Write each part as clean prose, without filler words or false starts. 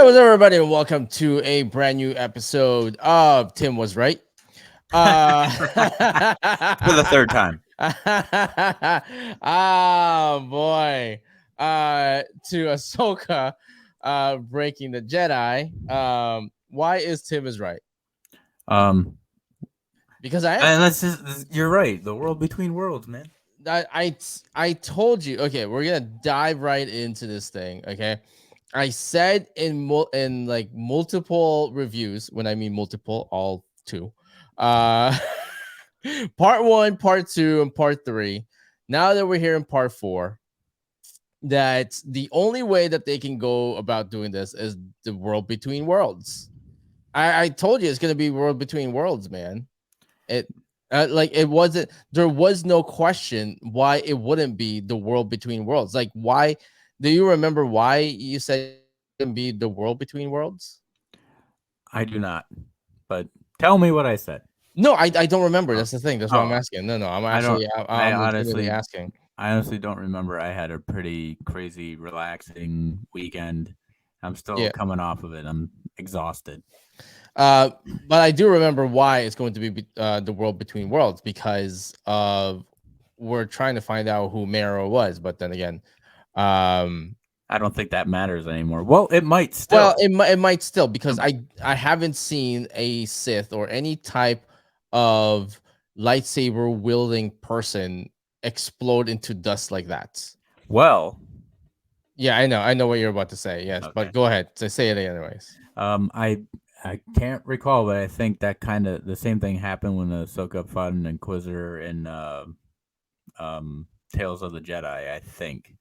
What's up, everybody, and welcome to a brand new episode of Tim Was Right. Uh, For the third time. oh boy. To Ahsoka, breaking the Jedi. Why is Tim is right? Um, Because I am. and you're right. The world between worlds, man. I told you. Okay, we're gonna dive right into this thing. Okay, I said in like multiple reviews. When I mean multiple, all two. Uh, part one, part two, and part three. Now that we're here in part four, that the only way that they can go about doing this is the world between worlds. I told you it's gonna be world between worlds, man. It like it wasn't. There was no question why it wouldn't be the world between worlds. Like, why? Do you remember why you said it wouldn't be the world between worlds? I do not. But tell me what I said. No, I don't remember. Oh, That's the thing. That's why I'm oh asking. No, I'm I don't. actually I I'm legitimately honestly, asking. I honestly don't remember. I had a pretty crazy, relaxing weekend. I'm still Yeah. coming off of it. I'm exhausted. But I do remember why it's going to be the world between worlds, because of we're trying to find out who Mero was. But then again, um, I don't think that matters anymore. Well, it might well, still. it might still, because Um, I haven't seen a Sith or any type of lightsaber wielding person explode into dust like that. Well, Yeah, I know what you're about to say. Yes, okay. but go ahead. Say it anyways. I can't recall, but I think that kind of the same thing happened when Ahsoka fought an Inquisitor in Tales of the Jedi. I think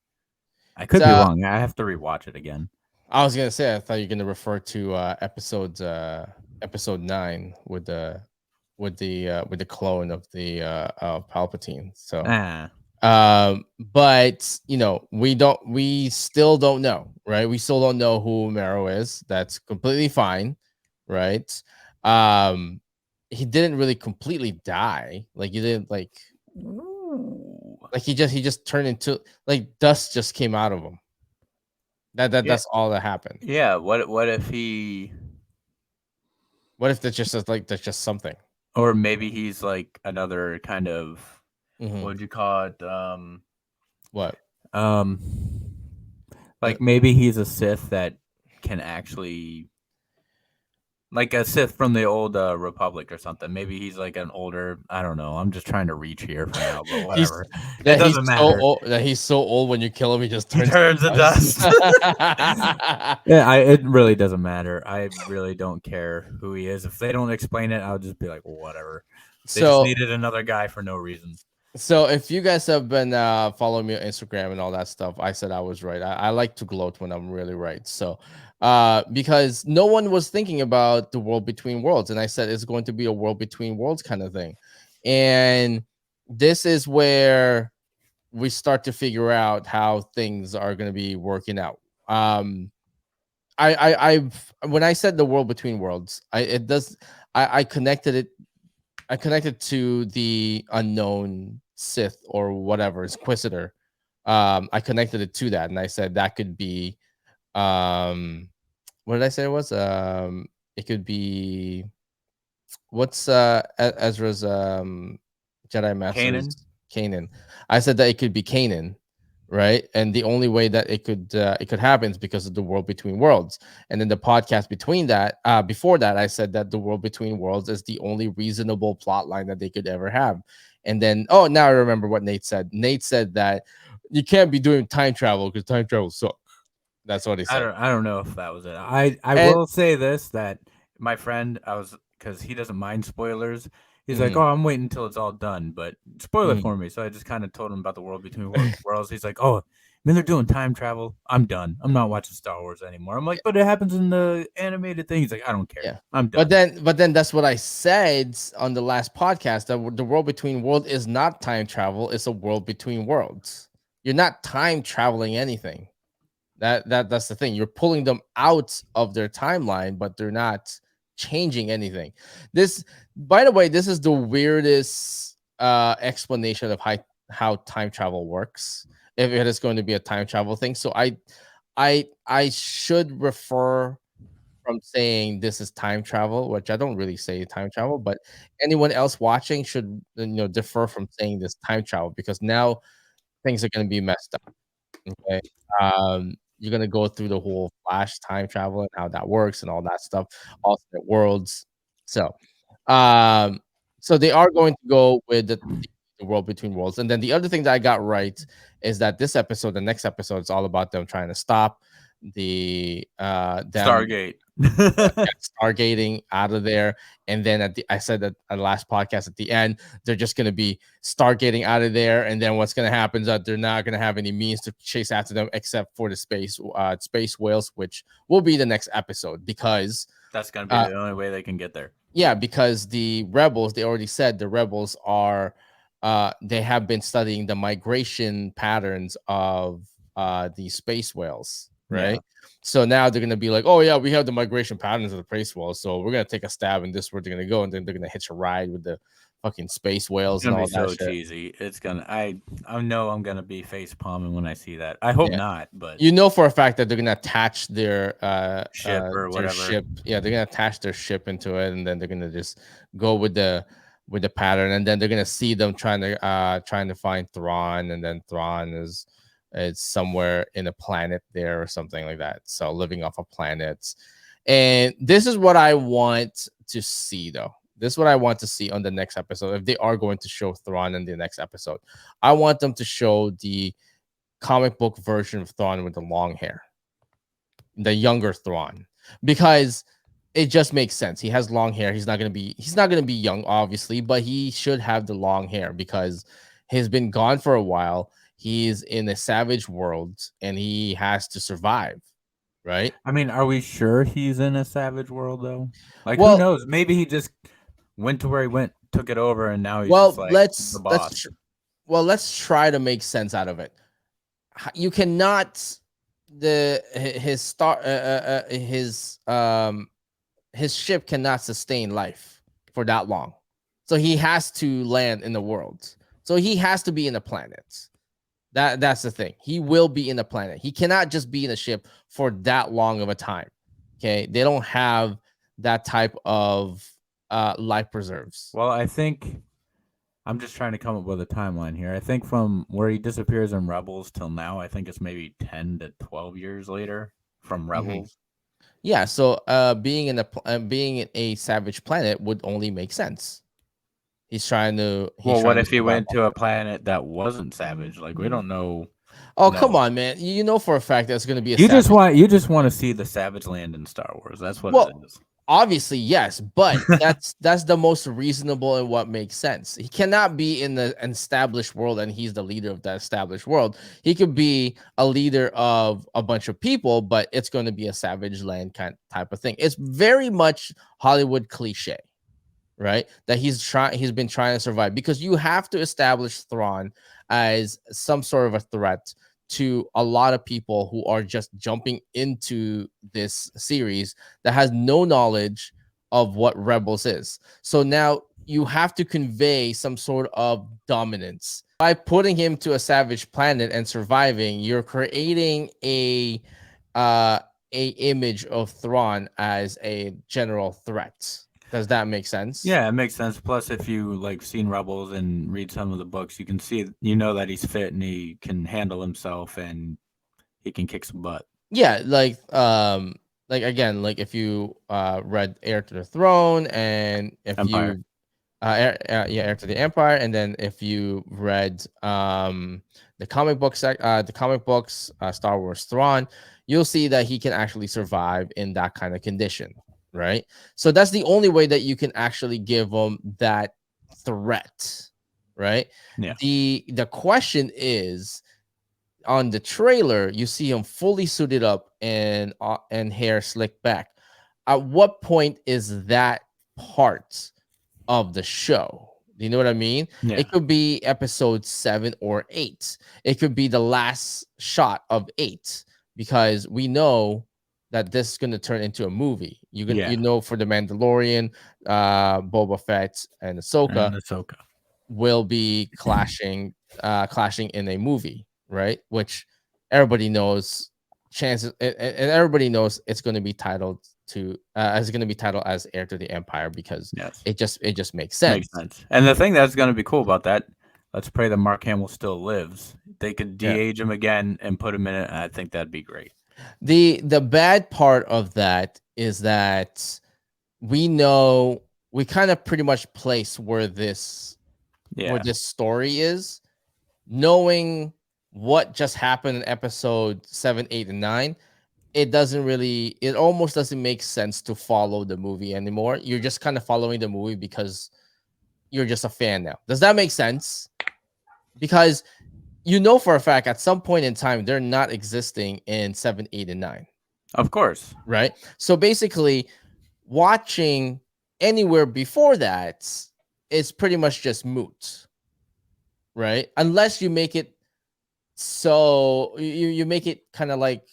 I could be So wrong. I have to rewatch it again. I was gonna say, I thought you're gonna refer to episode 9 with the clone of the Palpatine. So Ah, but we still don't know, right? We still don't know who Marrow is. That's completely fine, right? um he didn't really completely die. Like, he didn't ooh. like he just turned into, like, dust just came out of him. Yeah, That's all that happened. yeah. What if he, What if that's just something? or maybe he's like another kind of, what Hmm. would you call it? What? Um, Uh, like maybe he's a Sith that can actually, like a Sith from the old Republic or something. Maybe he's like an older. I don't know. I'm just trying to reach here for now, but he's whatever. It doesn't matter. he's so old, when you kill him, he just He turns turns to to dust. dust. Yeah, it really doesn't matter. I really don't care who he is. If they don't explain it, I'll just be like, whatever. They just so needed another guy for no reason. So if you guys have been following me on Instagram and all that stuff, I said I was right. I like to gloat when I'm really right. So because no one was thinking about the world between worlds, and I said it's going to be a world between worlds kind of thing. And this is where we start to figure out how things are going to be working out. Um I've When I said the world between worlds, I connected it, I connected to the unknown Sith or whatever, Inquisitor. I connected it to that, and I said that could be, what did I say it was? It could be, what's Ezra's Jedi Master's Kanan? Kanan. I said that it could be Kanan, right? And the only way that it could happen is because of the world between worlds. And then the podcast between that, before that, I said that the world between worlds is the only reasonable plot line that they could ever have. And then, oh, now I remember what Nate said. Nate said that you can't be doing time travel because time travel sucks. That's what he said. I don't know if that was it. I And will say this, that my friend, I was, because he doesn't mind spoilers. He's like, "Oh, mhm, I'm waiting until it's all done, but spoil it mhm, for me." So I just kind of told him about the world between worlds. He's like, "Oh, I mean they're doing time travel. I'm done. I'm not watching Star Wars anymore." I'm like, "But it happens in the animated thing." He's like, "I don't care. yeah. I'm But done." then that's what I said on the last podcast, that the world between world is not time travel, it's a world between worlds. You're not time traveling anything. That's the thing. You're pulling them out of their timeline, but they're not changing anything. This, by the way, this is the weirdest explanation of how time travel works, if it is going to be a time travel thing. So I should refer from saying this is time travel, which I don't really say time travel, but anyone else watching should, defer from saying this time travel because now things are gonna be messed up. Okay. You're gonna go through the whole Flash time travel and how that works and all that stuff, alternate worlds. So, um, so they are going to go with the world between worlds. And then the other thing that I got right is that this episode, the next episode, is all about them trying to stop them Stargate. stargating out of there. And then I said that at the last podcast at the end, they're just going to be stargating out of there. And then what's going to happen is that they're not going to have any means to chase after them except for the space whales, which will be the next episode because That's gonna be uh, the only way they can get there. yeah, because the rebels, they already said the rebels are they have been studying the migration patterns of the space whales, Yeah, right? So now they're gonna be like, oh yeah, we have the migration patterns of the space whales, so we're gonna take a stab and this is where they're gonna go, and then they're gonna hitch a ride with the fucking space it's whales and gonna be all that so shit. cheesy. It's gonna. I know I'm gonna be face palming when I see that. I hope Yeah. not, but You know for a fact that they're gonna attach ship or their whatever. ship. Yeah, they're gonna attach their ship into it, and then they're gonna just go with the pattern, and then they're gonna see them trying to find Thrawn, and then Thrawn is somewhere in a planet there or something like that. So living off of planets. And this is what I want to see though. This is what I want to see on the next episode. If they are going to show Thrawn in the next episode, I want them to show the comic book version of Thrawn with the long hair, the younger Thrawn, because it just makes sense. He has long hair. He's not gonna be young, obviously, but he should have the long hair because he's been gone for a while. He's in a savage world and he has to survive, right? I mean, are we sure he's in a savage world though? Like, who Well, knows? Maybe he just went to where he went, took it over, and now he's just well, like the boss. let's try to make sense out of it. You cannot the his star his ship cannot sustain life for that long. So he has to land in the world. So he has to be in a planet. That's the thing. He will be in a planet. He cannot just be in a ship for that long of a time. Okay. They don't have that type of life preserves. Well, I think I'm just trying to come up with a timeline here. I think from where he disappears in Rebels till now, I think it's maybe 10 to 12 years later from Mhm. Rebels. Yeah. So being in a savage planet would only make sense. He's Well, what trying to if he survive. went to a planet that wasn't savage? Like, we don't know. Oh, come No. on, man. You know for a fact that's going to be a You savage. just want to see the savage land in Star Wars. That's what it Well, is. obviously, yes, but that's the most reasonable and what makes sense. He cannot be in an established world and he's the leader of that established world. He could be a leader of a bunch of people, but it's going to be a savage land kind type of thing. It's very much Hollywood cliche, right? That he's been trying to survive because you have to establish Thrawn as some sort of a threat to a lot of people who are just jumping into this series that has no knowledge of what Rebels is. So now you have to convey some sort of dominance by putting him to a savage planet and surviving. You're creating uh a image of Thrawn as a general threat. Does that make sense? Yeah, it makes sense. Plus, if you like seen Rebels and read some of the books, you can see you know that he's fit and he can handle himself and he can kick some butt. Yeah, like again, like if you read Heir to the Throne and if Empire. you Heir to the Empire, and then if you read the comic books Star Wars Thrawn, you'll see that he can actually survive in that kind of condition, right? So that's the only way that you can actually give him that threat, right? Yeah. The question is, on the trailer, you see him fully suited up and hair slicked back. At what point is that part of the show? Do you know what I mean? Yeah. It could be episode 7 or 8. It could be the last shot of 8 because we know that this is going to turn into a movie. Yeah. You know, for the Mandalorian, Boba Fett and Ahsoka And Ahsoka. will be clashing in a movie, right? Which everybody knows chances and everybody knows it's going to be titled is going to be titled as Heir to the Empire because Yes, it just makes makes sense. sense. And the thing that's going to be cool about that, let's pray that Mark Hamill still lives. They could Yeah. de-age him again and put him in it, and I think that'd be great. The bad part of that is that we know we kind of pretty much place where Yeah, this story is, knowing what just happened in episode 7, 8, and 9. It almost doesn't make sense to follow the movie anymore. You're just kind of following the movie because you're just a fan now. Does that make sense? Because you know for a fact at some point in time they're not existing in 7, 8, and 9, of course. right? So basically, watching anywhere before that is pretty much just moot, right? Unless you make it so you make it kind of like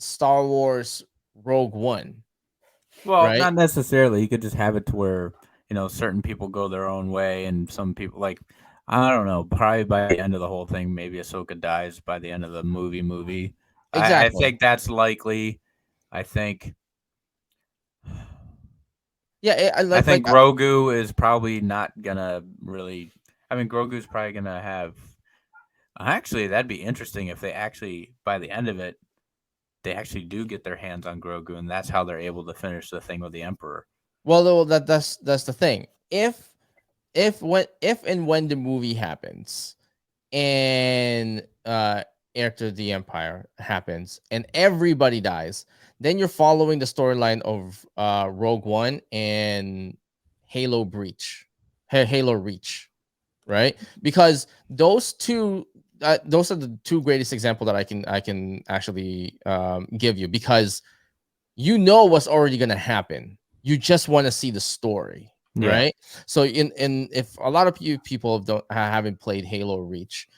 Star Wars Rogue One, Well, right? not necessarily. You could just have it to where, certain people go their own way and some people like I don't know, probably by the end of the whole thing, maybe Ahsoka dies by the end of the movie. I Exactly. think that's likely. I think Yeah, I like think Grogu is probably not gonna really. I mean, Grogu's probably gonna have. Actually, that'd be interesting if they actually, by the end of it, they actually do get their hands on Grogu, and that's how they're able to finish the thing with the Emperor. well, though, that's the thing. If and when the movie happens and Heir to the Empire happens and everybody dies, then you're following the storyline of Rogue One and Halo Breach, Halo Reach, right? Because those are the two greatest examples that I can actually give you, because you know what's already going to happen. You just want to see the story, Yeah, right? So in if a lot of you people haven't played Halo Reach,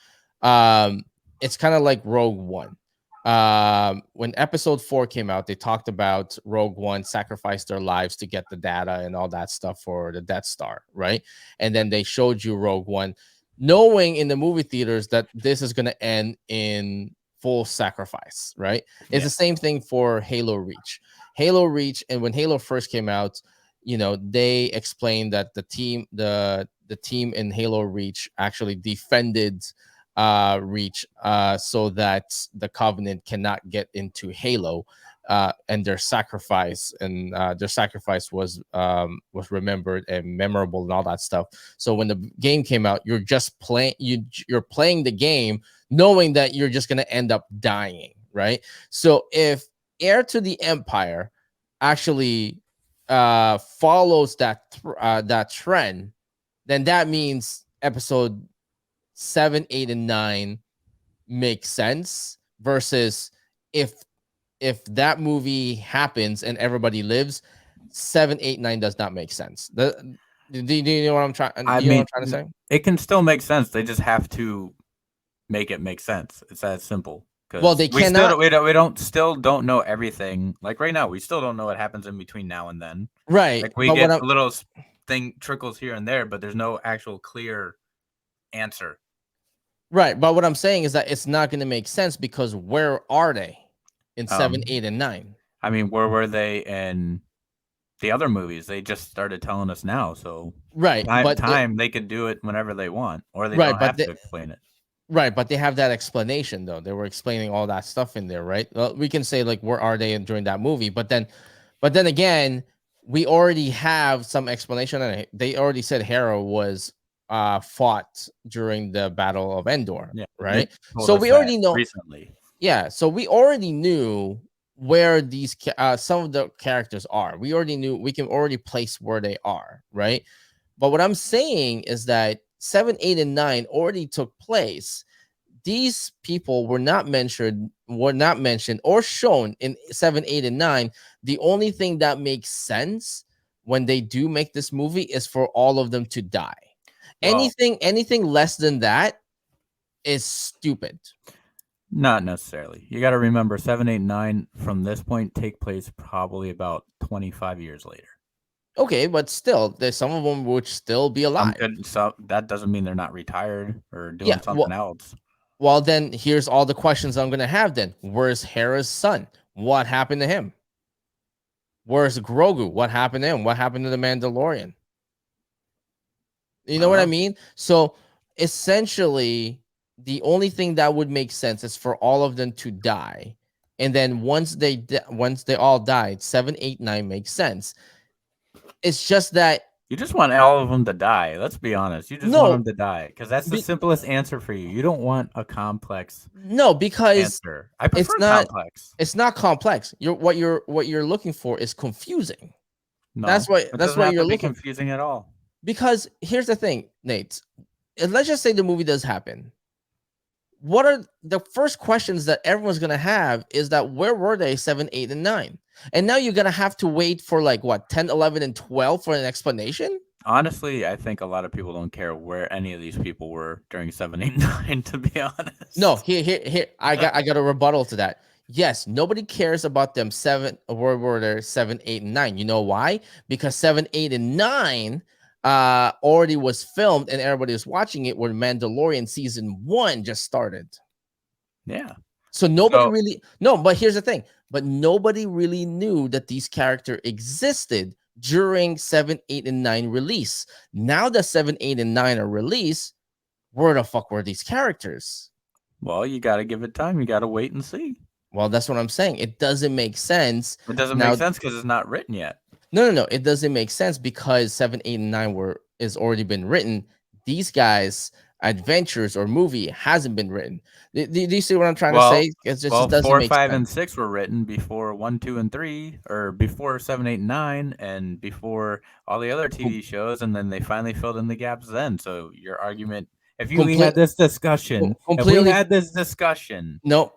it's kind of like Rogue One. When episode 4 came out, they talked about Rogue One sacrificed their lives to get the data and all that stuff for the Death Star, right? And then they showed you Rogue One, knowing in the movie theaters that this is going to end in full sacrifice, right? It's yeah, the same thing for Halo Reach. Halo Reach, and when Halo first came out, they explained that the team in Halo Reach actually defended Reach so that the Covenant cannot get into Halo. And their sacrifice was remembered and memorable and all that stuff. So when the game came out, you're playing the game knowing that you're just gonna end up dying, right? So if Heir to the Empire actually follows that trend, then that means episode 7, 8, and 9 makes sense, versus if that movie happens and everybody lives, 7, 8, 9 does not make sense. Do you know what I'm trying? I Do you know what mean, I'm trying to say? it can still make sense. They just have to make it make sense. It's that simple. Well, Because they we still cannot. don't know everything. Like right now, we still don't know what happens in between now and then. Right, Like we but what get I'm little thing trickles here and there, but there's no actual clear answer. right, but what I'm saying is that it's not going to make sense because where are they in 7, Um, 8, and 9? I mean, where were they in the other movies? They just started telling us now, so Right, time they could do it whenever they want, or they right, don't but have they, to explain it. right, but they have that explanation though. They were explaining all that stuff in there, right? Well, we can say like where are they during that movie, but then again, we already have some explanation, and they already said Hera was fought during the Battle of Endor, Yeah, they right? told So us we that already know, recently. yeah. So we already knew where some of the characters are. We already knew, we can already place where they are, right? But what I'm saying is that 7, 8, and 9 already took place. These people were not mentioned or shown in 7, 8, and 9. The only thing that makes sense when they do make this movie is for all of them to die. Well, Anything less than that is stupid. not necessarily. You got to remember 7, 8, 9 from this point take place probably about 25 years later. Okay, but still, there's some of them would still be alive. So that doesn't mean they're not retired or Yeah, doing something else. well, then here's all the questions I'm gonna have then. Where's Hera's son? What happened to him? Where's Grogu? What happened to him? What happened to the Mandalorian? You I know don't what I know. mean? So essentially, the only thing that would make sense is for all of them to die, and then once they all died, 7, 8, 9 makes sense. It's just that You just want all of them to die. Let's be honest. You just want no, them to die because that's the be, simplest answer for you. You don't want a complex no, because answer. I it's prefer not complex. it's not complex. What you're looking for is confusing. That's No, what it that's doesn't what have you're to be looking. confusing at all. Because here's the thing, Nate. Let's just say the movie does happen. What are the first questions that everyone's gonna have is that where were they 7, 8, and 9? And now you're gonna have to wait for like what 10, 11, and 12 for an explanation? Honestly, I think a lot of people don't care where any of these people were during 789, to be No, honest. here. I got a rebuttal to that. Yes, nobody cares about them World War there 7, 8, and 9. You know why? Because 7, 8, and 9 already was filmed and everybody was watching it when Mandalorian season 1 just started. Yeah. So nobody So, really no, but here's the thing. But nobody really knew that these characters existed during 7, 8, and 9 release. Now that 7, 8, and 9 are released, where the fuck were these characters? well, you got to give it time. You got to wait and see. Well, that's what I'm saying. It doesn't make sense. It doesn't make Now, sense because it's not written yet. no. It doesn't make sense because 7, 8, and 9 were is already been written. These guys' adventures or movie hasn't been written. Do you see what I'm trying to Well, say? It just well, doesn't four, make five, sense. and six were written before one, two, and three, or before 7, 8, and 9, and before all the other Com- TV shows, and then they finally filled in the gaps then. So your argument, complete, if we completely had this discussion, no,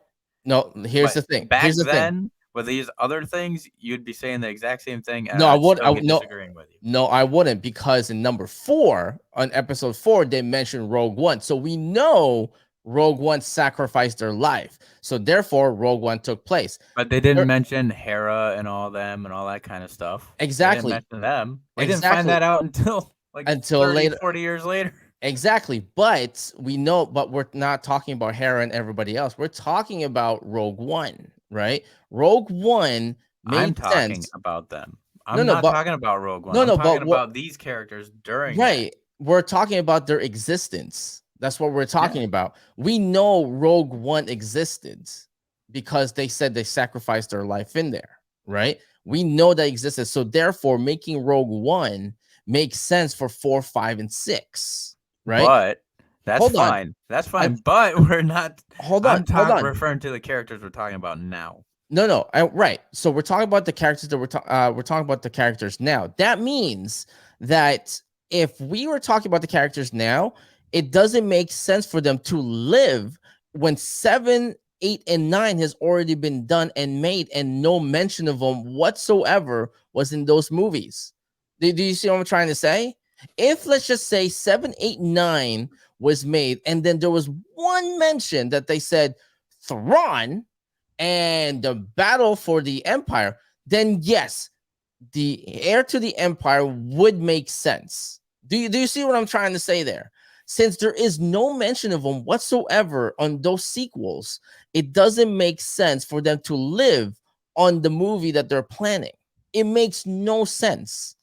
no. Here's but the thing. back Here's the thing. then with these other things, you'd be saying the exact same thing, and No, I I'd would. still be No, disagreeing with you. no, I wouldn't because in number 4 on episode 4 they mentioned Rogue One, so we know Rogue One sacrificed their life. So therefore, Rogue One took place. But they didn't There- mention Hera and all them and all that kind of stuff. They didn't exactly, mention them. We didn't find exactly. that out until like Until 30, later, 40 years later. exactly. But we know, but we're not talking about Hera and everybody else. We're talking about Rogue One, right? Rogue One I'm made talking sense. about them. No, I'm no, not but talking about Rogue One. no, I'm no, talking but what? about these characters during that. Right. We're talking about their existence. That's what we're Yeah. talking about. We know Rogue One existed because they said they sacrificed their life in there, right? We know that existed. So therefore, making Rogue One makes sense for 4, 5, and 6, right? But that's Hold on. fine. That's I, fine. But we're not hold on. referring to the characters we're talking about now. No. Right. So we're talking about the characters that we're talking about the characters now. That means that if we were talking about the characters now, it doesn't make sense for them to live when 7, 8, and 9 has already been done and made, and no mention of them whatsoever was in those movies. Do you see what I'm trying to say? If let's just say 7, 8, 9 was made, and then there was one mention that they said Thrawn and the battle for the empire, then yes, the heir to the empire would make sense. Do you see what I'm trying to say there? Since there is no mention of them whatsoever on those sequels, it doesn't make sense for them to live on the movie that they're planning. It makes no sense.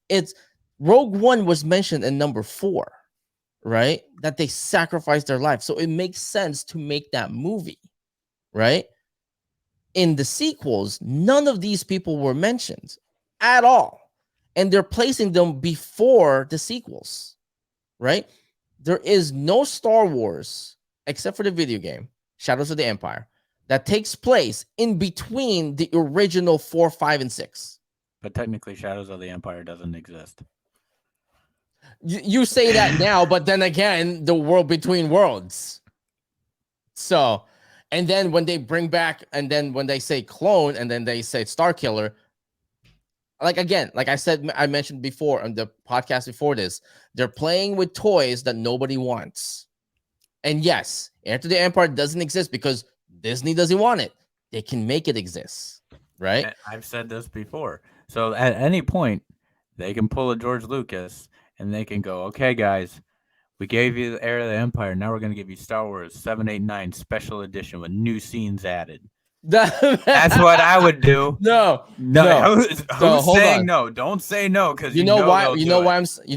It's Rogue One was mentioned in number 4, right? That they sacrificed their life. So it makes sense to make that movie, right? In the sequels, none of these people were mentioned at all. And they're placing them before the sequels, right? There is no Star Wars except for the video game, Shadows of the Empire, that takes place in between the original 4, 5, and 6. But technically, Shadows of the Empire doesn't exist. You say that now, but then again, the world between worlds. So, and then when they bring back, and then when they say clone, and then they say Star Killer, like again, like I said, I mentioned before on the podcast before this, they're playing with toys that nobody wants. And yes, Heir to the Empire doesn't exist because Disney doesn't want it. They can make it exist, right? I've said this before. So at any point, they can pull a George Lucas and they can go, okay, guys, we gave you the Heir of the Empire. Now we're going to give you Star Wars 7, 8, 9 special edition with new scenes added. That's what I would do. No, No, no. So who's hold saying on. no? Don't say no because You you know know why? they'll do it. You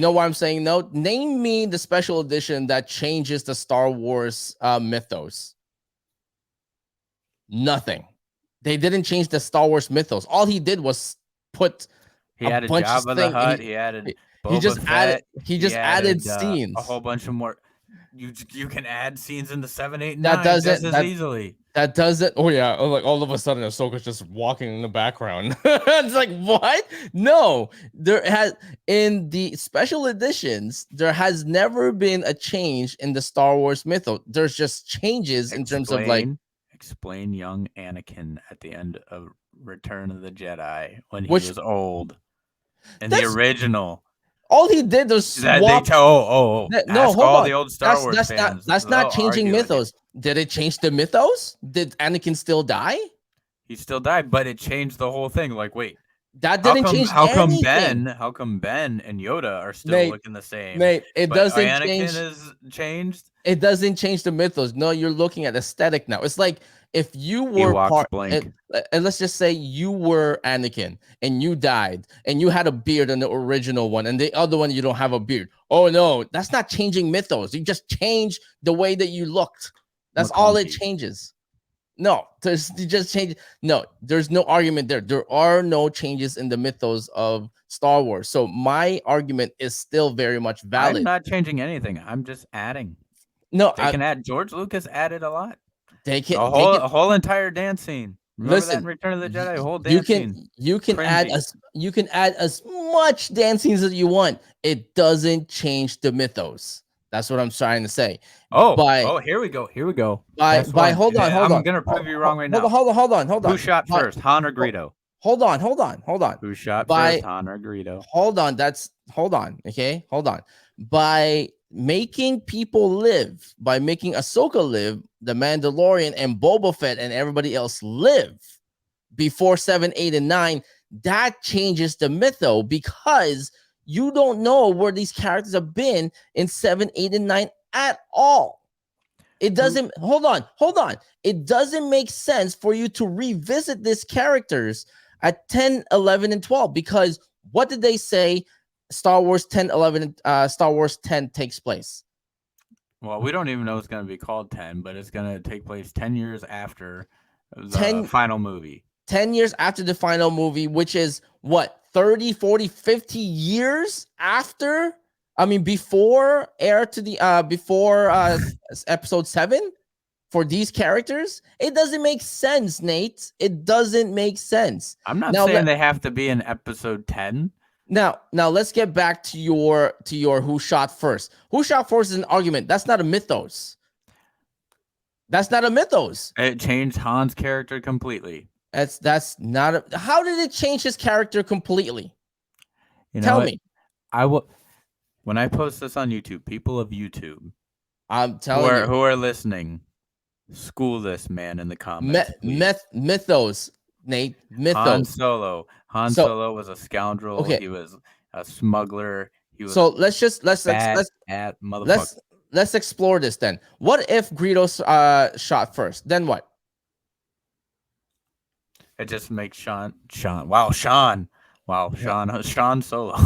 know why I'm saying no. Name me the special edition that changes the Star Wars mythos. Nothing. They didn't change the Star Wars mythos. All he did was put He a added bunch of Jabba the thing. Hutt. He added He Boba just added. Fett. He He just added added a whole scenes. bunch of more. You can add scenes into 7, 8, and That 9 just doesn't as easily. that doesn't. Oh yeah, like all of a sudden Ahsoka's just walking in the background. It's like what? No, there has in the special editions there has never been a change in the Star Wars mythos. There's just changes in terms of like Explain young Anakin at the end of Return of the Jedi when he which was old in the that's original. all he did was That they swap. tell No, ask hold all on. the old Star Wars fans. That's not They'll changing argue with you. mythos. Did it change the mythos? Did Anakin still die? He still died, but it changed the whole thing. Like, wait, That didn't change anything. How come Ben and Yoda are still Nate, looking the same, Nate, it but doesn't Anakin change. is changed? It doesn't change the mythos. No, you're looking at aesthetic now. It's like if you were Ewoks part, blink. and let's just say you were Anakin and you died and you had a beard in the original one, and the other one you don't have a beard. Oh no, that's not changing mythos. You just change the way that you looked. That's all it McClunky. changes. No, there's you just change. No, there's no argument there. There are no changes in the mythos of Star Wars. So my argument is still very much I'm valid. not changing anything. I'm just adding. No, They can add. George Lucas added a lot. they can A whole entire dance scene. Remember that in listen. Return of the Jedi? A whole You dance can scene. add Cringy. as much dance scenes as you want. It doesn't change the mythos. That's what I'm trying to say. By Here we go. Here we go. Test by one. hold on, hold I'm on. gonna prove you wrong right Hold on, now. hold on, hold on, hold Who on. shot By first, Han or Greedo? hold on, hold on, hold on. Who shot By first, Han or Greedo? hold on, that's hold on, okay? Hold on. By making people live, by making Ahsoka live, the Mandalorian and Boba Fett and everybody else live before 7, 8, and 9, that changes the mytho because you don't know where these characters have been in 7, 8, and 9 at all. It doesn't hold on. It doesn't make sense for you to revisit these characters at 10, 11, and 12 because what did they say Star Wars 10, 11, Star Wars 10 takes place? Well, we don't even know it's going to be called 10, but it's going to take place 10 years after the 10 final movie. 10 years after the final movie, which is what, 30, 40, 50 years after? I mean, before air to the before episode 7 for these characters. It doesn't make sense, Nate. It doesn't make sense. I'm not Now saying they have to be in episode 10. now let's get back to your who shot first. Who shot first is an argument. That's not a mythos. That's not a mythos. It changed Han's character completely. That's not a, how did it change his character completely? You know Tell what? me. I will when I post this on YouTube, people of YouTube I'm telling you. who are listening, school this man in the comments, please. Mythos, Nate. Han Mythos. Solo. Han So Solo was a scoundrel. okay. He was a smuggler. He was So let's just bad at motherfucker. let's explore this then. What if Greedo shot first? Then what? It just makes Sean. Wow, Sean. Wow, Yeah. Sean Solo.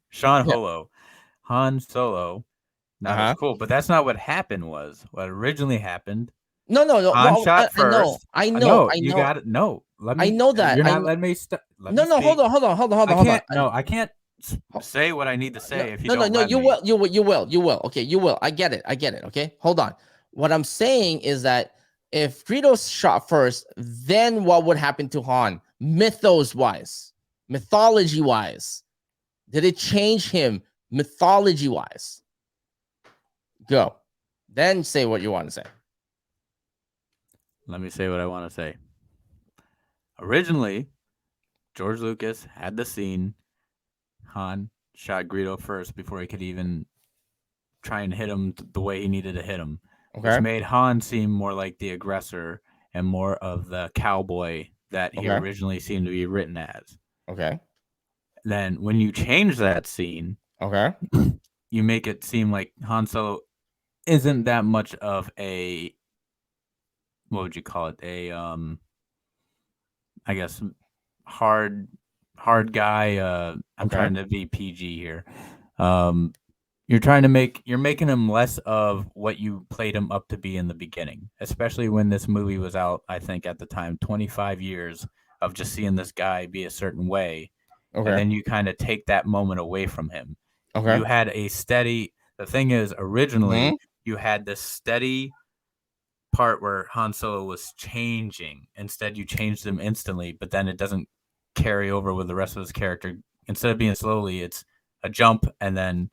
Sean Yeah. Holo. Han Solo. Not as Uh-huh. cool, but that's not what happened. Was what originally happened. No, no, no. Han Well, shot I know. first. I know. No, I you know. got it. No, let I me. know that. You're I not letting me. Let no, me no. speak. Hold on. I can't say what I need to say if you No, no, don't no. let You me. will. You will. Okay, you will. I get it. Okay, hold on. What I'm saying is that if Greedo shot first, then what would happen to Han? Mythos wise, mythology wise, did it change him mythology wise? Go. Then say what you want to say. Let me say what I want to say. Originally, George Lucas had the scene. Han shot Greedo first before he could even try and hit him the way he needed to hit him, which Okay. made Han seem more like the aggressor and more of the cowboy that he Okay. originally seemed to be written as. Okay. Then, when you change that scene, Okay. you make it seem like Han Solo isn't that much of a what would you call it? I guess hard hard guy. I'm Okay. trying to be PG here. Um, you're making him less of what you played him up to be in the beginning, especially when this movie was out. I think at the time, 25 years of just seeing this guy be a certain way, and Okay. then you kind of take that moment away from him. Okay. You had a steady. The thing is, Hmm. originally you had this steady part where Han Solo was changing. Instead, you changed him instantly, but then it doesn't carry over with the rest of his character. Instead of being slowly, it's a jump and then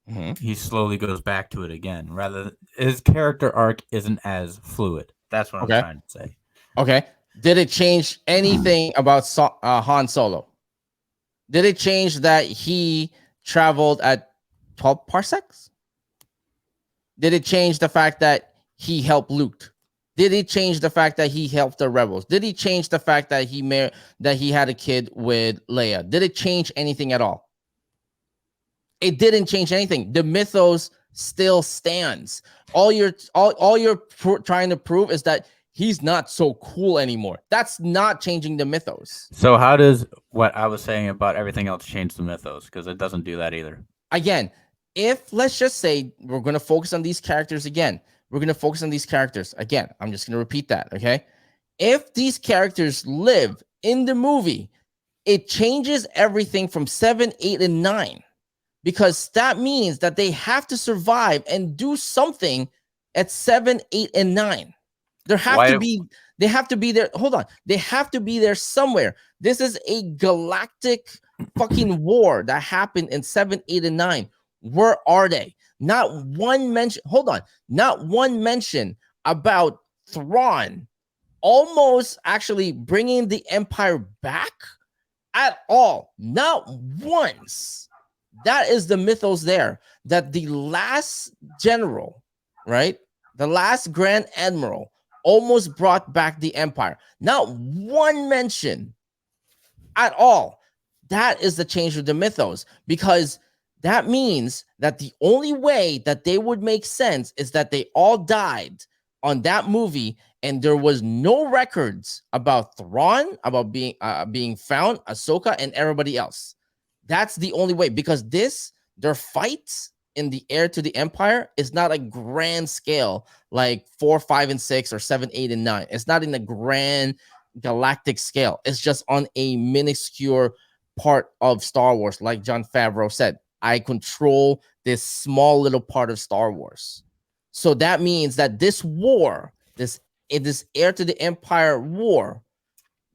Hmm. he slowly goes back to it again. Rather, his character arc isn't as fluid. That's what I'm Okay. trying to say. Okay. Did it change anything about Han Solo? Did it change that he traveled at 12 parsecs? Did it change the fact that he helped Luke? Did it change the fact that he helped the rebels? Did he change the fact that that he had a kid with Leia? Did it change anything at all? It didn't change anything. The mythos still stands. All you're trying to prove is that he's not so cool anymore. That's not changing the mythos. So, how does what I was saying about everything else change the mythos? Because it doesn't do that either. Again, if let's just say we're going to focus on these characters again, we're going to focus on these characters again. I'm just going to repeat that. Okay. If these characters live in the movie, it changes everything from 7, 8, and 9, because that means that they have to survive and do something at 7, 8, and 9. There have to Why? be they have to be there. Hold on. They have to be there somewhere. This is a galactic fucking war that happened in 7, 8, and 9. Where are they? Not one mention. Hold on. Not one mention about Thrawn almost actually bringing the Empire back at all. Not once. That is the mythos there, that the last general, right? The last Grand Admiral almost brought back the Empire. Not one mention at all. That is the change of the mythos, because that means that the only way that they would make sense is that they all died on that movie, and there was no records about Thrawn, about being found, Ahsoka, and everybody else. That's the only way, because their fights in the Heir to the Empire is not a grand scale like 4, 5, and 6, or 7, 8, and 9. It's not in a grand galactic scale. It's just on a minuscule part of Star Wars, like Jon Favreau said. I control this small little part of Star Wars. So that means that this war, this Heir to the Empire war,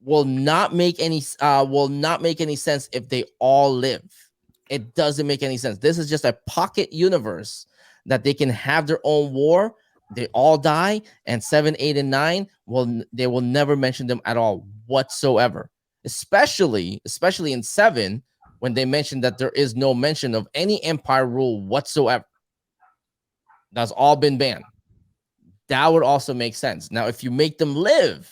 will not make any sense if they all live. It doesn't make any sense. This is just a pocket universe that they can have their own war. They all die, and 7, 8, and 9 they will never mention them at all whatsoever. Especially in 7, when they mentioned that there is no mention of any Empire rule whatsoever. That's all been banned. That would also make sense. Now, if you make them live,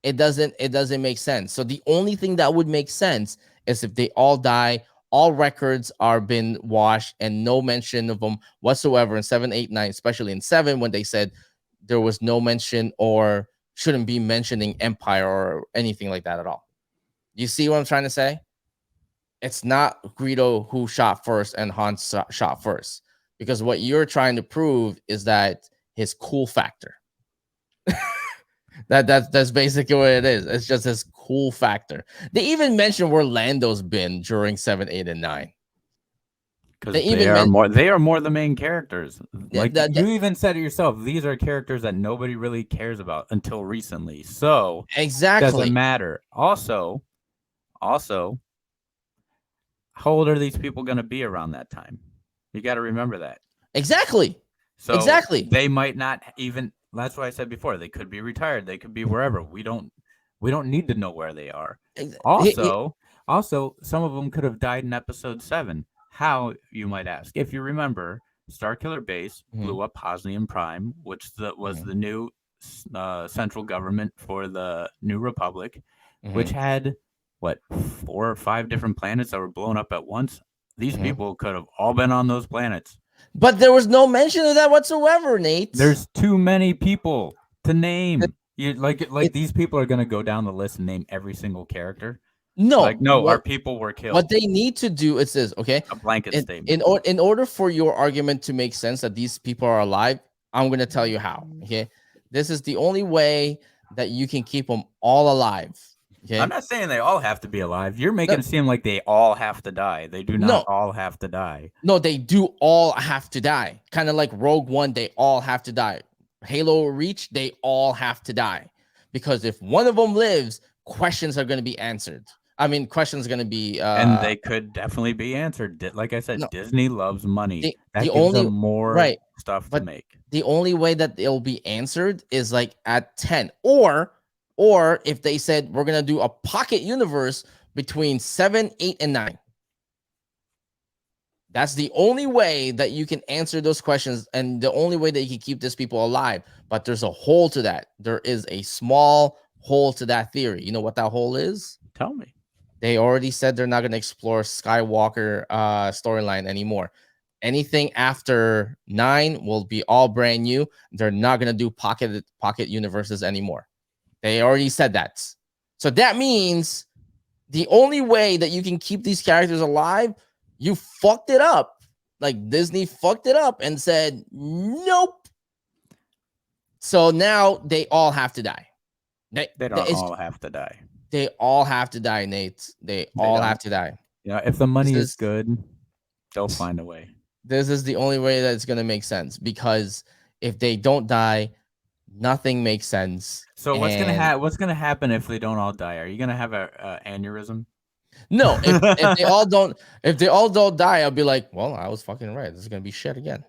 it doesn't make sense. So the only thing that would make sense is if they all die, all records are been washed, and no mention of them whatsoever in 7, 8, 9, especially in 7, when they said there was no mention or shouldn't be mentioning Empire or anything like that at all. You see what I'm trying to say? It's not Greedo who shot first and Han shot first, because what you're trying to prove is that his cool factor. That's basically what it is. It's just his cool factor. They even mentioned where Lando's been during 7, 8, and 9. They Because even mentioned they are more the main characters. Like that you even said it yourself, these are characters that nobody really cares about until recently. So doesn't exactly, matter. Also, how old are these people going to be around that time? You got to remember that. exactly, So exactly. they might not even. That's what I said before. They could be retired. They could be wherever. We don't need to know where they are. Also, some of them could have died in episode 7. How, you might ask? If you remember, Starkiller Base Mhm, blew up Hosnian Prime, which was mhm, the new central government for the New Republic, which mhm, had what 4 or 5 different planets that were blown up at once. These mhm. people could have all been on those planets. But there was no mention of that whatsoever, Nate. There's too many people to name. You like It these people are gonna go down the list and name every single character. Like, no, no, our people were what killed. they need to do is this, okay? A blanket statement. In order for your argument to make sense that these people are alive, I'm gonna tell you how. Okay, this is the only way that you can keep them all alive. I'm Okay, not saying they all have to be alive. You're no, making it seem like they all have to die. They do not no, all have to die. no, they do all have to die. Kind of like Rogue One, they all have to die. Halo Reach, they all have to die because if one of them lives, questions are gonna be answered. I mean, questions are gonna be And they could definitely be answered. Like I no, said, Disney loves money. the That gives them only more right, stuff to but make. the only way that they'll be answered is like at 10 or if they said we're gonna do a pocket universe between 7, 8, and 9. That's the only way that you can answer those questions and the only way that you can keep these people alive. But there's a hole to that. There is a small hole to that theory. You know what that hole is? Tell me. They already said they're not going to explore Skywalker storyline anymore. Anything after 9 will be all brand new. They're not going to do pocket universes anymore. They already said that. So that means the only way that you can keep these characters alive, you fucked it up. Like Disney fucked it up and said, nope. So now they all have to die. They don't all have to die. They all have to die, Nate. They They all don't. have to die. If the This money is is good, they'll find a way. this is the only way that it's gonna make sense because if they don't die, nothing makes sense. So And what's gonna happen if they don't all die? Are you gonna have a aneurysm? no, if they all don't die, I'll be like, well, I was fucking right. This is gonna be shit again.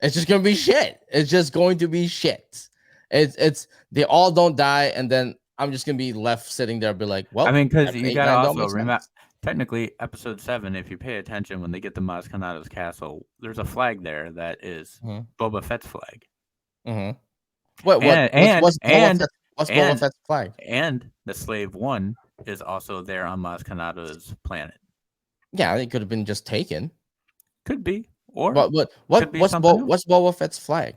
It's just gonna be shit. It's just going to be shit. It's they all don't die, and then I'm just gonna be left sitting there, be like, I well, mean, because seven, you eight, gotta nine don't also make remember, sense. technically, episode 7, if you pay attention, when they get to Maz Kanata's castle, there's a flag there that is Mm-hmm. Boba Fett's flag. Mm-hmm. What And and and What's Boba and Fett's flag? and the Slave One is also there on Maz Kanata's planet. Yeah, it could have been just taken. Could be, or could be What's something else. what's Boba Fett's flag?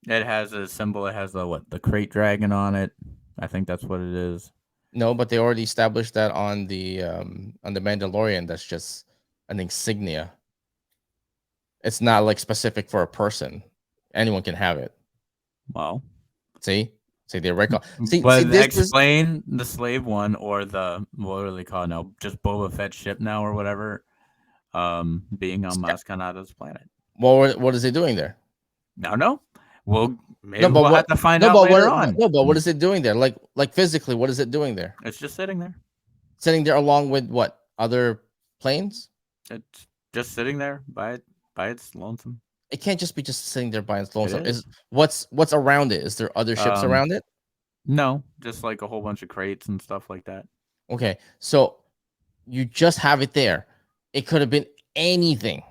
It has a symbol. It has the crate dragon on it. I think that's what it is. No, but they already established that on the Mandalorian. That's just an insignia. It's not like specific for a person. Anyone can have it. Well, See, they record. See but this. explain the Slave One or the what do they call it now? Just Boba Fett ship now or whatever. Being on Maz Kanata's planet. Well, what is it doing there? No. Well, No, maybe but we'll have what? to find No, out but later on. what is it doing there? Like physically, what is it doing there? It's just sitting there. Sitting there along with what other planes? It's just sitting there by its lonesome. It can't just be just sitting there by its It lonesome. is. Is what's around it? Is there other ships Um, around it? no, just like a whole bunch of crates and stuff like that. Okay, so you just have it there. It could have been anything.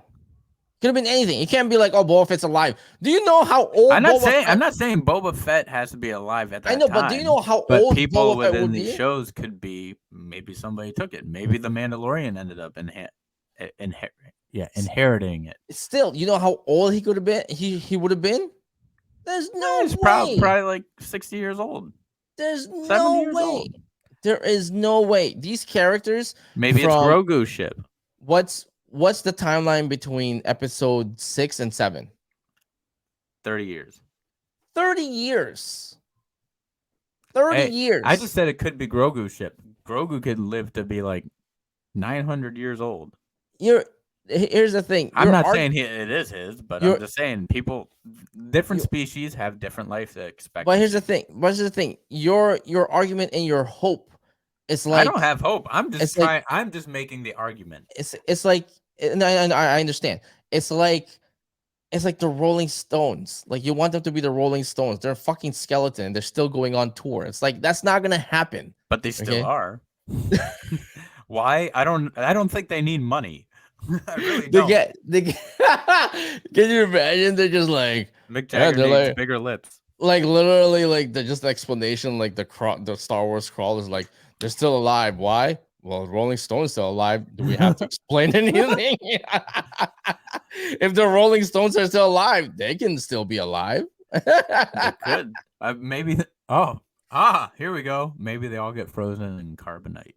Could have been anything. It can't be like, oh, Boba Fett's alive. Do you know how old I'm not Boba saying Fett? I'm not saying Boba Fett has to be alive at I that know, but do you time. know how But old people Boba Fett within would these be? shows could be maybe somebody took it. Maybe the Mandalorian ended up inheriting it. Still, you know how old he could have been. He would have been. There's no He's way. probably like 60 years old, There's 70 no years way. old. There is no way. These characters Maybe it's from Grogu's ship. what's the timeline between episode 6 and 7? 30 years. 30 years. 30 Hey, years. I just said it could be Grogu's ship. Grogu could live to be like 900 years old. Here's the thing. I'm not saying it is his, but I'm you're just saying different species have different life expectancy. but here's the thing. Your argument and your hope is I like don't have hope. I'm just it's like trying. I'm just making the argument. it's like and I understand. It's like the Rolling Stones. Like you want them to be the Rolling Stones. They're a fucking skeleton. They're still going on tour. It's like that's not gonna happen. But they still Okay? are. Why? I don't think they need money. I really They don't. get can you imagine? They're just like Mick Jagger they're needs like bigger lips. literally like the just explanation like the Star Wars crawl is like they're still alive. Why? Well, Rolling Stones still alive. Do we have to explain anything? If the Rolling Stones are still alive, they can still be alive. They could. Maybe. Here we go. Maybe they all get frozen in carbonite,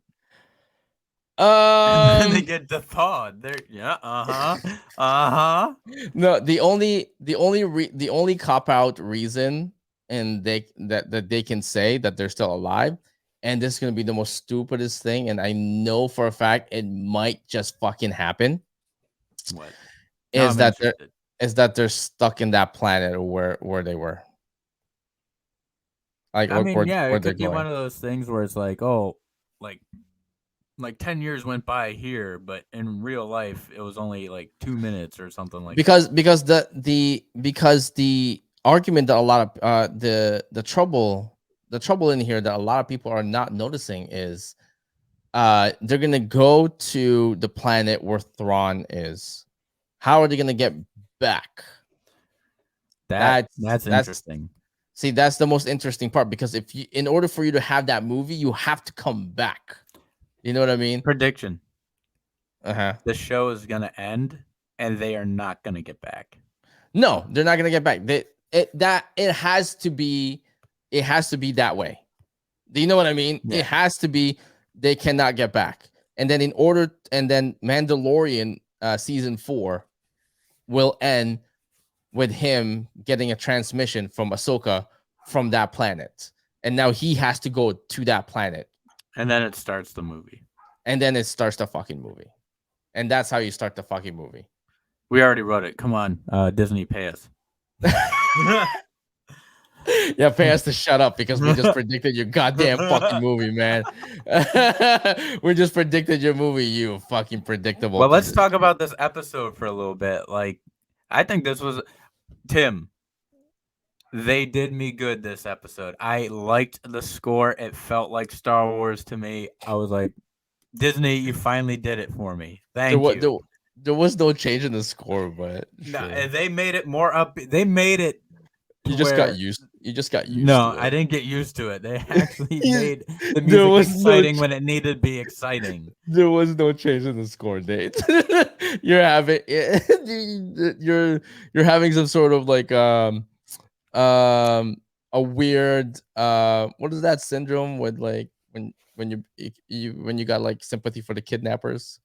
and then they um get thawed. They're yeah. Uh huh. no, the only cop out reason and that they can say that they're still alive, and this is gonna be the most stupidest thing, and I know for a fact it might just fucking happen, What? Now is I'm that they're interested. stuck in that planet where they were, like I mean, yeah, where it they're could be going. one of those things where it's like, oh, like 10 years went by here, but in real life it was only like 2 minutes or something like that. Because because the argument that a lot of the trouble in here that a lot of people are not noticing is they're gonna go to the planet where Thrawn is. How are they gonna get back? That's That's interesting. see, that's the most interesting part, because if you, in order for you to have that movie, you have to come back. You know what I mean? Prediction: Uh-huh. the show is gonna end, and they are not gonna get back. No, they're not gonna get back. It has to be, it has to be that way. Do you know what I mean? It Yeah, has to be, they cannot get back. And then Mandalorian season 4 will end with him getting a transmission from Ahsoka from that planet. And now he has to go to that planet. and then it starts the movie. And then it starts the fucking movie. And that's how you start the fucking movie. We already wrote it. Come on, Disney, pay us. Yeah, pay us to shut up because we just predicted your goddamn fucking movie, man. We just predicted your movie, you fucking predictable Well, piece let's of talk shit. about this episode for a little bit. Like, I think this was Tim. They did me good this episode. I liked the score. It felt like Star Wars to me. I was like, Disney, you finally did it for me. There Thank was you. there was no change in the score, but No, sure. they made it more up. They made it to where You just got used no, to I it. didn't get used to it. They actually You- made the there music was no exciting when it needed to be exciting. there was no change in the score date. You're having you're having some sort of like um a weird what is that syndrome with, like, when when you got like sympathy for the kidnappers.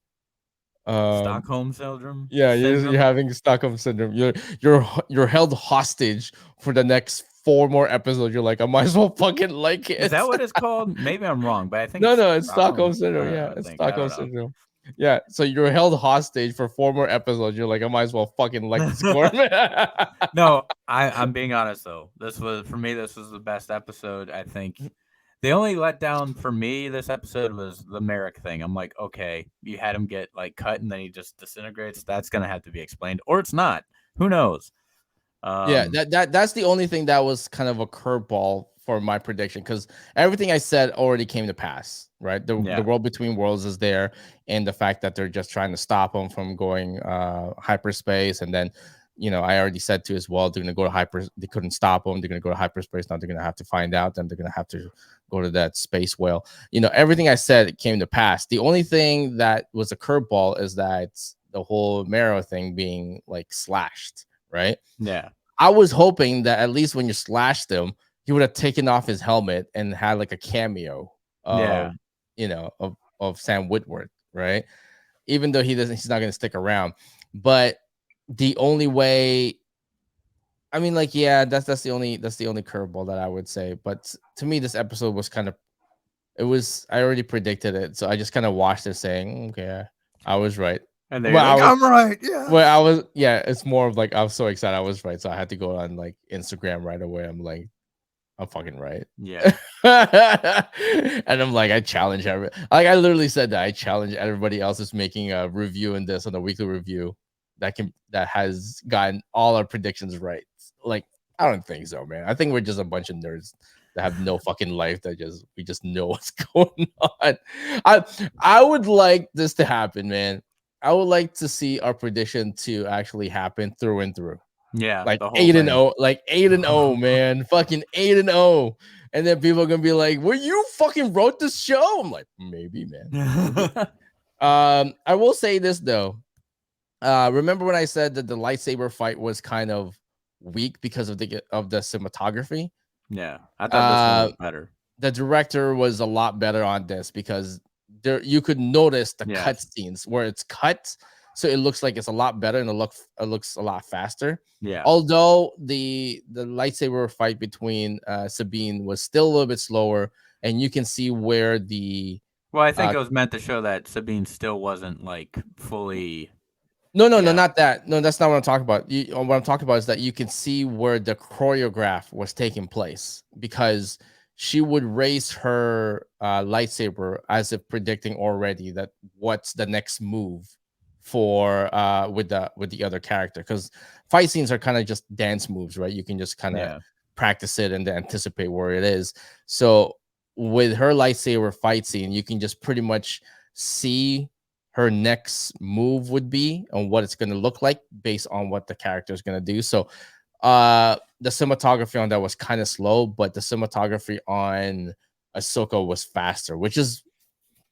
um Stockholm syndrome. yeah, you're Syndrome. having Stockholm syndrome. You're held hostage for the next 4 more episodes. You're like, I might as well fucking like Is that it. what it's called? Maybe I'm wrong, but I think No, it's no, it's Stockholm. Stockholm syndrome. Yeah, I it's think I Stockholm don't syndrome. Yeah, so you're held hostage for 4 more episodes. You're like, I might as well fucking like the score. know. No, I'm being honest though. This was for me. This was the best episode. I think the only letdown for me this episode was the Merrick thing. I'm like, okay, you had him get like cut and then he just disintegrates. That's gonna have to be explained, or it's not. Who knows? Yeah, Um, that's the only thing that was kind of a curveball for my prediction, because everything I said already came to pass, right? The yeah, world between worlds is there, and the fact that they're just trying to stop them from going hyperspace, and then I already said to as well, they're gonna go to hyper. They couldn't stop them. They're gonna go to hyperspace. Now they're gonna have to find out. Then they're gonna have to go to that space whale. Everything I said came to pass. The only thing that was a curveball is that the whole Marrow thing being like slashed, right? yeah, I was hoping that at least when you slashed him, he would have taken off his helmet and had like a cameo yeah. of of Sam Witwer, right? Even though he's not going to stick around. But the only way, I mean, like, yeah, that's the only curveball that I would say. But to me, this episode was kind of, it was, I already predicted it, so I just kind of watched it saying, okay, I was right. And they're But I like, was I'm right. Well, I Yes. was, yeah, it's more of like I was so excited I was right, so I had to go on like Instagram right away. I'm like, I'm fucking right. Yeah, And I'm like, I challenge I literally said that I challenge everybody else that's making a review in this on the weekly review that has gotten all our predictions right. Like, I don't think so, man. I think we're just a bunch of nerds that have no fucking life that just we just know what's going on. I I would like this to happen, man. I would like to see our prediction to actually happen through and through. yeah. Like The whole 8 and thing. 0, like 8 and 0, man. Fucking 8 and 0. And then people are gonna be like, well, you fucking wrote this show. I'm like, maybe, man. Maybe. I will say this though. Remember when I said that the lightsaber fight was kind of weak because of the cinematography. Yeah, I thought this one Uh, was better. the director was a lot better on this because there you could notice the cut Yes. scenes where it's cut, so it looks like it's a lot better and it looks a lot faster. Yeah. Although the lightsaber fight between Sabine was still a little bit slower, and you can see where the Well, I think uh, it was meant to show that Sabine still wasn't like fully. no, Yeah. not that. No, that's not what I'm talking about. What I'm talking about is that you can see where the choreograph was taking place because she would raise her lightsaber as if predicting already that what's the next move for with the other character. Because fight scenes are kind of just dance moves, right? You can just kind of Yeah. practice it and then anticipate where it is. So with her lightsaber fight scene, you can just pretty much see her next move would be and what it's going to look like based on what the character is going to do. So the cinematography on that was kind of slow, but the cinematography on Ahsoka was faster, which is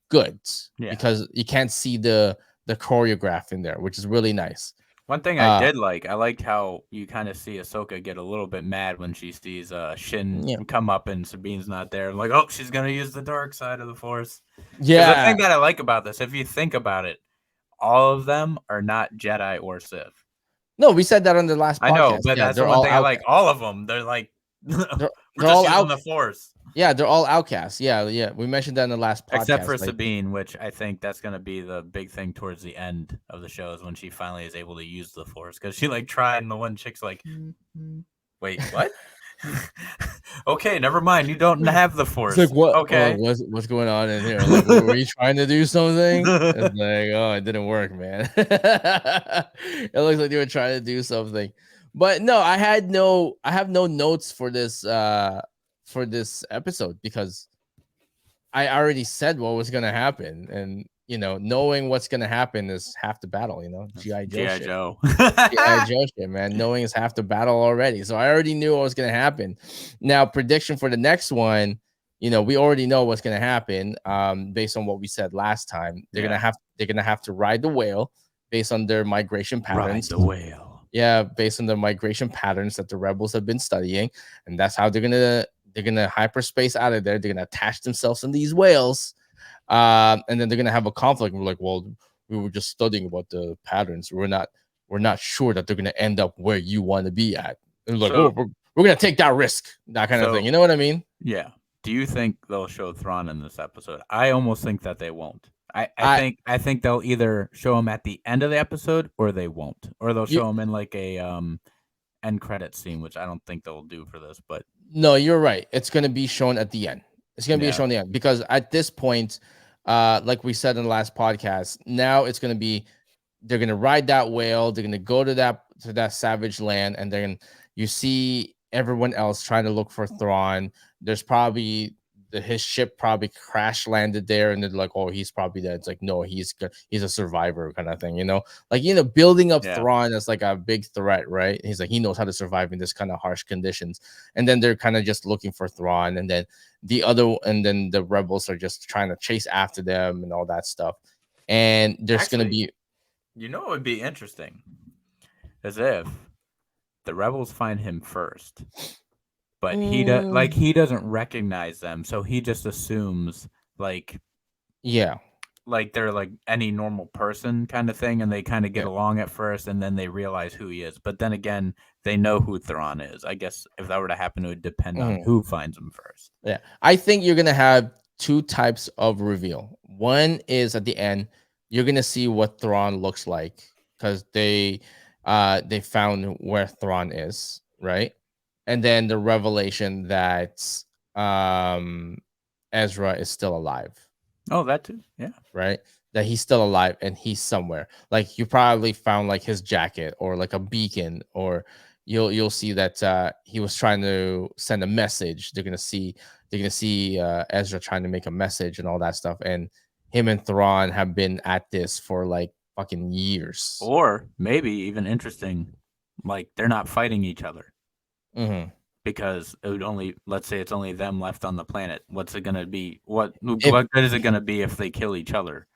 good Yeah. because you can't see the choreograph in there, which is really nice. One thing I Uh did like, I liked how you kind of see Ahsoka get a little bit mad when she sees Shin yeah. come up and Sabine's not there. Like, oh, she's gonna use the dark side of the Force. Because the Yeah. thing that I like about this, if you think about it, all of them are not Jedi or Sith. No, we said that on the last I know, podcast. but Yeah, that's the they're one all thing I like. outcasts. All of them, they're like, They're we're they're just all using out. the Force. Yeah, they're all outcasts. Yeah, yeah. We mentioned that in the last Except podcast. for Like, Sabine, which I think that's gonna be the big thing towards the end of the show is when she finally is able to use the Force because she like tried and the one chick's like, wait, what? Okay, never mind. You don't have the it's like Force. what? Oh, Okay. what's going on in here? Like, were you trying to do something? It's like, oh, it didn't work, man. It looks like you were trying to do something, but no, I have no notes for this episode because I already said what was gonna happen, and knowing what's gonna happen is half the battle. GI Joe GI shit. Joe. GI Joe shit, man. Knowing is half the battle already. So I already knew what was gonna happen. Now, prediction for the next one, we already know what's gonna happen. Based on what we said last time. Yeah. They're gonna have to ride the whale based on their migration Ride patterns. the whale. Yeah, based on the migration patterns that the rebels have been studying. And that's how they're gonna hyperspace out of there. They're gonna attach themselves in these whales, and then they're gonna have a conflict. And we're like, well, we were just studying about the patterns. We're not sure that they're gonna end up where you want to be at. And like, oh, So we're gonna take that risk, that kind of thing. so You know what I mean? yeah. Do you think they'll show Thrawn in this episode? I almost think that they won't. I I think I think they'll either show him at the end of the episode or they won't. Or they'll you show him in like a end credit scene, which I don't think they'll do for this, but No, you're right. It's gonna be shown at the end. It's gonna be yeah. shown at the end because at this point, like we said in the last podcast, now it's gonna be they're gonna ride that whale. They're gonna go to that savage land, and then you see everyone else trying to look for Thrawn. There's probably his ship probably crash landed there, and they're like, "Oh, he's probably dead." It's like, no, he's a survivor, kind of thing, Like building up Yeah. Thrawn as like a big threat, right? He's like he knows how to survive in this kind of harsh conditions, and then they're kind of just looking for Thrawn, and then and then the rebels are just trying to chase after them and all that stuff, and there's gonna Actually, be. you know what would be interesting? As if the rebels find him first, but Mm, he doesn't recognize them, so he just assumes like yeah, they're like any normal person kind of thing, and they kind of get yeah. along at first, and then they realize who he is. But then again, they know who Thrawn is. I guess if that were to happen, it would depend on Mhm. who finds him first. Yeah, I think you're gonna have two types of reveal. One is at the end, you're gonna see what Thrawn looks like because they found where Thrawn is, right? And then the revelation that um Ezra is still alive, Oh, that too. Yeah. right? That he's still alive and he's somewhere. Like you probably found like his jacket or like a beacon, or you'll see that he was trying to send a message. They're gonna see Ezra trying to make a message and all that stuff. And him and Thrawn have been at this for like fucking years. Or maybe even interesting, like they're not fighting each other. Hmm. Because it would only, let's say it's only them left on the planet. What's it gonna be? If What good is it gonna be if they kill each other?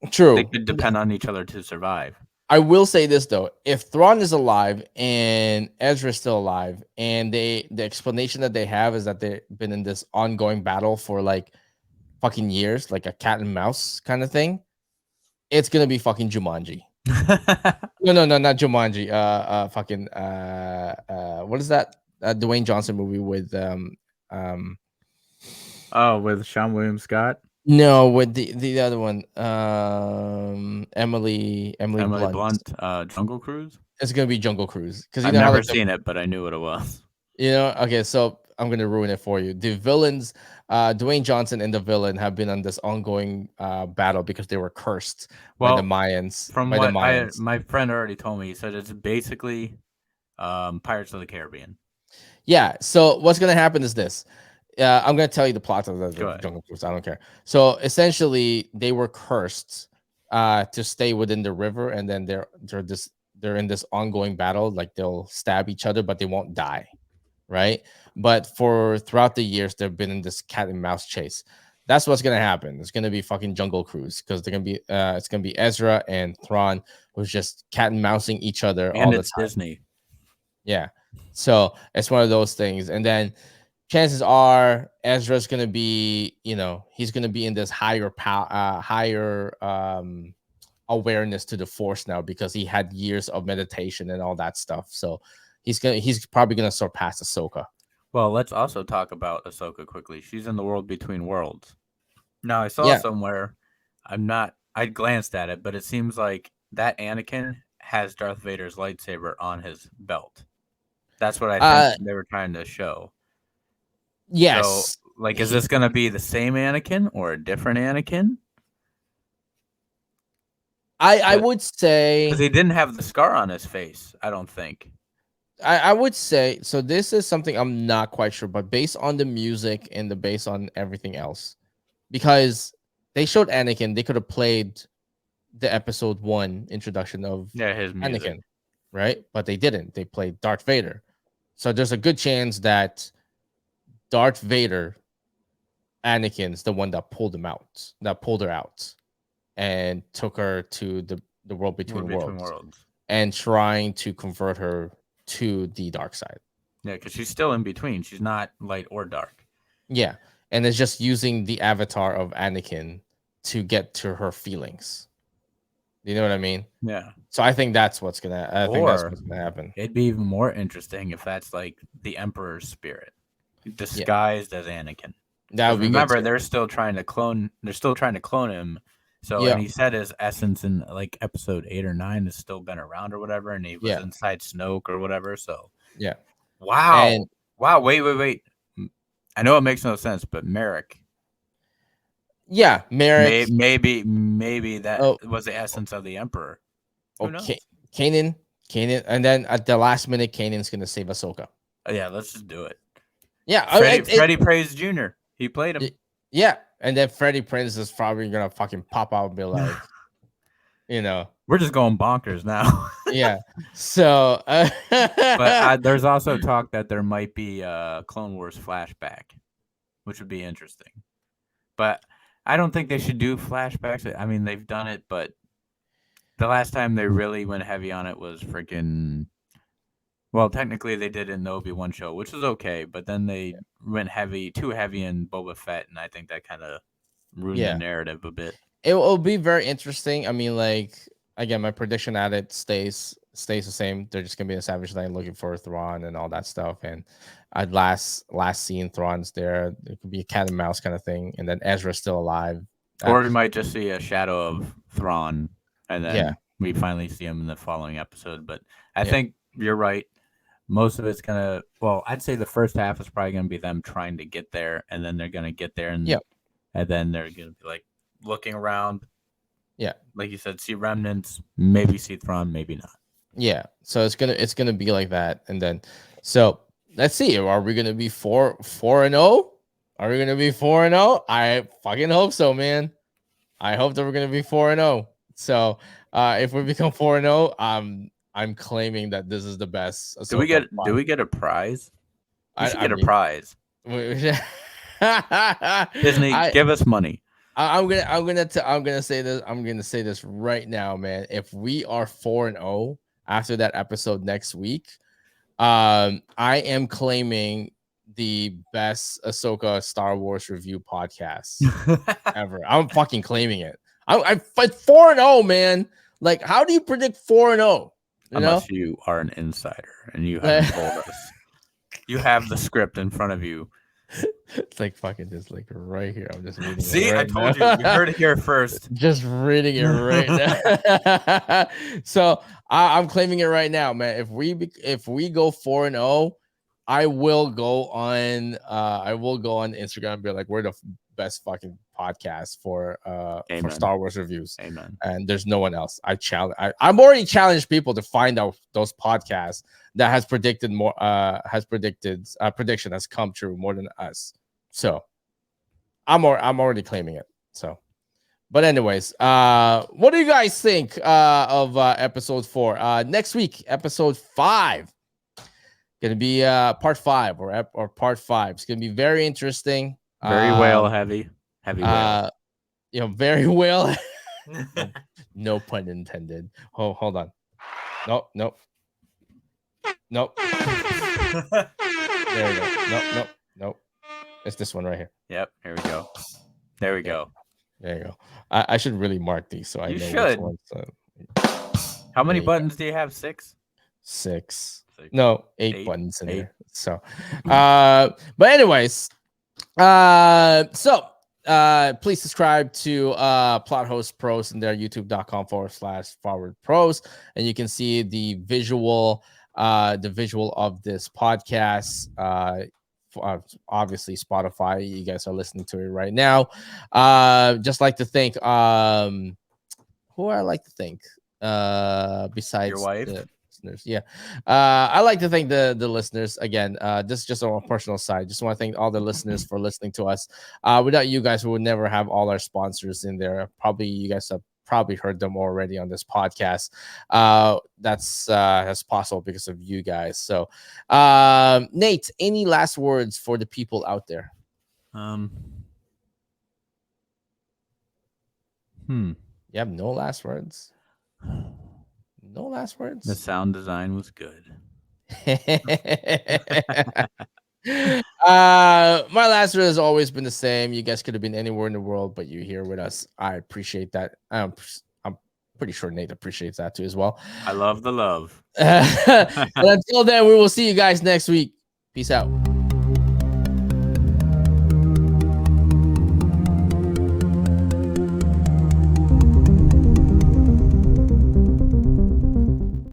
They true, could depend on each other to survive. I will say this though: if Thrawn is alive and Ezra is still alive, and the explanation that they have is that they've been in this ongoing battle for like fucking years, like a cat and mouse kind of thing, it's gonna be fucking Jumanji. No, no, no, not Jumanji. Fucking what is that? Dwayne Johnson movie with um, Oh, with Sean William Scott, no, with the other one, Emily Emily Blunt. Blunt, Jungle Cruise. It's gonna be Jungle Cruise because you I've know how never like seen it, but I knew what it was. okay, so I'm gonna ruin it for you. The villains, Dwayne Johnson and the villain have been on this ongoing battle because they were cursed by the Well, Mayans. from By the what Mayans. my friend already told me, he said it's basically Pirates of the Caribbean. Yeah. So what's gonna happen is this. I'm gonna tell you the plot of the Go ahead. Jungle Cruise. I don't care. So essentially, they were cursed to stay within the river, and then they're in this ongoing battle. Like they'll stab each other, but they won't die, right? But for throughout the years, they've been in this cat and mouse chase. That's what's gonna happen. It's gonna be fucking Jungle Cruise because they're gonna be it's gonna be Ezra and Thrawn who's just cat and mousing each other all And the it's time. Disney. Yeah. So it's one of those things. And then chances are Ezra's gonna be, he's gonna be in this higher power, higher awareness to the force now because he had years of meditation and all that stuff. So he's probably gonna surpass Ahsoka. Well, let's also talk about Ahsoka quickly. She's in the world between worlds. Now, I saw Yeah. somewhere, I glanced at it, but it seems like that Anakin has Darth Vader's lightsaber on his belt. That's what I think Uh they were trying to show. So, yes. like, is He, this going to be the same Anakin or a different Anakin? I would Because say he didn't have the scar on his face, I don't think. I would say so. This is something I'm not quite sure, but based on the music and the based on everything else, because they showed Anakin, they could have played the episode 1 introduction of Yeah, his music. Anakin, right? But they didn't. They played Darth Vader. So there's a good chance that Darth Vader, Anakin's the one that pulled him out, that pulled her out and took her to the world We're between between worlds worlds. and trying to convert her to the dark side. Yeah, because she's still in between. She's not light or dark. Yeah. And it's just using the avatar of Anakin to get to her feelings. You know what I mean? Yeah. So I think that's Or what's gonna happen. it'd be even more interesting if that's like the Emperor's spirit Yeah. disguised as Anakin. That Because would be good remember, too. they're still trying to clone him. So, and Yeah. he said his essence in like episode 8 or 9 has still been around or whatever, and he was Yeah. inside Snoke or whatever. So, Yeah. wow, And wow, wait. I know it makes no sense, but Merrick, yeah, Merrick. maybe that Oh, was the essence of the Emperor. Who okay. knows? Kanan, and then at the last minute, Kanan's gonna save Ahsoka. Yeah, let's just do it. Yeah, Freddie Praise Jr. He played him. yeah, and then Freddie Prinze is probably gonna fucking pop out and be like, you know, We're just going bonkers now. yeah. So, But there's also talk that there might be a Clone Wars flashback, which would be interesting. But I don't think they should do flashbacks. I mean, they've done it, but the last time they really went heavy on it was freaking. Well, technically they did in the Obi-Wan show, which was okay, but then they went too heavy in Boba Fett, and I think that kind of ruined the yeah, narrative a bit. it will be very interesting. I mean, like again, my prediction at it stays the same. They're just gonna be a Savage Land looking for Thrawn and all that stuff. And at last scene, Thrawn's there. It could be a cat and mouse kind of thing, and then Ezra's still alive. Or we might just see a shadow of Thrawn, and Yeah, then we finally see him in the following episode. But I yeah, think you're right. Most of it's gonna. Well, I'd say the first half is probably gonna be them trying to get there, and then they're gonna get there, yeah, and then they're gonna be like looking around, yeah, like you said, see remnants, maybe see Thrawn, maybe not. yeah. So it's gonna be like that, and then so let's see. Are we gonna be 4-0? Are we gonna be 4-0? I fucking hope so, man. I hope that we're gonna be 4-0. So if we become 4-0, I'm claiming that this is the best Ahsoka Do plot. we get a prize? We should I get a mean, prize. we- Disney, I give us money. I'm gonna say this right now, man. If we are 4-0 after that episode next week, I am claiming the best Ahsoka Star Wars review podcast ever. I'm fucking claiming it. I'm 4-0, man. Like, how do you predict 4-0? You know, Unless you are an insider and you haven't told us. You have the script in front of you. it's like fucking just like right here. I'm just reading it See, I right told you. You now. heard it here first. Just reading it right now. So I'm claiming it right now, man. If we go 4-0, I will go on Instagram and be like, we're the best fucking podcast for Amen. Star Wars reviews. Amen. And there's no one else. I'm already challenged people to find out those podcasts that has predicted more prediction has come true more than us. So I'm already claiming it. So but anyways, what do you guys think of episode 4? Next week, episode 5, gonna be part 5 or part 5. It's gonna be very interesting. Very whale heavy. Heavy whale. Very well. No pun intended. Hold on. Nope. Nope. There we go. Nope. It's this one right here. Yep. Here we go. There we go. There you go. I should really mark these so I You know should. which ones. How many buttons do you have? 6? 6. 6. No, 8 buttons in 8. there. So, but anyways, please subscribe to Plot Host Pros and their youtube.com/forward pros, and you can see the visual of this podcast. Obviously Spotify, you guys are listening to it right now. Just like to thank who I like to thank besides your wife. the listeners. Yeah, I like to thank the listeners again. This is just on a personal side. Just want to thank all the listeners for listening to us. Without you guys, we would never have all our sponsors in there. Probably you guys have probably heard them already on this podcast. That's possible because of you guys. So Nate, any last words for the people out there? You have no last words? No last words? The sound design was good. My last word has always been the same. You guys could have been anywhere in the world, but you're here with us. I appreciate that. I'm pretty sure Nate appreciates that too as well. I love the love. But until then, we will see you guys next week. Peace out.